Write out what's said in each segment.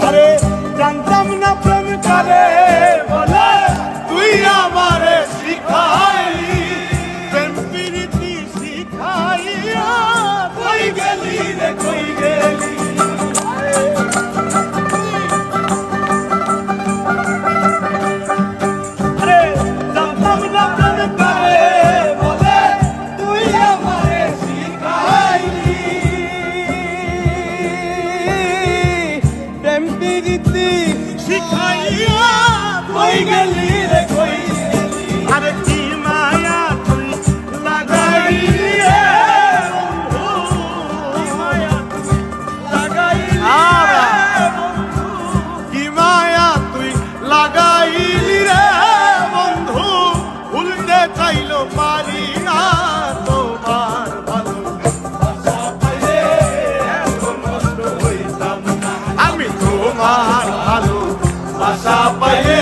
আরে জানতাম না প্রেম কারে বলে তুই আমারে শিখাইলি প্রেম প্রীতি শিখাইয়া কই গেলি রে কই গেলি শিখাইয়া কই গেলি রে কই গেলি আরে কি মায়া তুই লাগাইলি রে বন্ধু কি মায়া লাগাইলি রে বন্ধু কি মায়া তুই লাগাইলি রে বন্ধু ভুলতে চাইলো পারি না তোমার ভালো আমি তোমার ভালো আশা পাইলে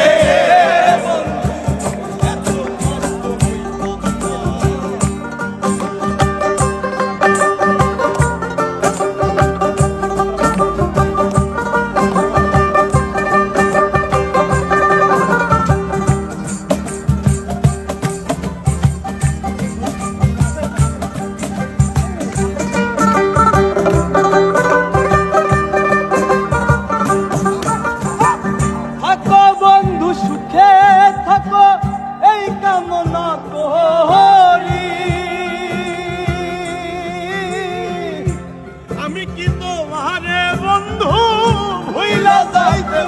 আমি কি তোমারে বন্ধু ভুইলা যাইতে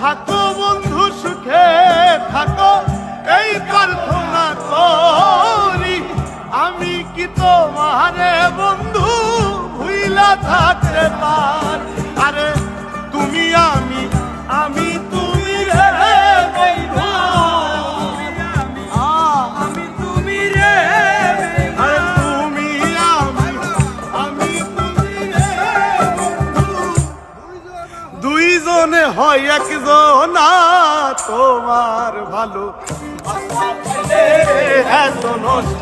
থাকো বন্ধু সুখে থাকো এই প্রার্থনা করি আমি কি তোমারে বন্ধু ভুইলা থাকতে পার আরে তুমি আমি আমি তুমি রে বন্ধু আমি তুমি রে আরে তুমি আমি তুমি রে বন্ধু দুইজনে হয় একজন তোমার ভালো এত নষ্ট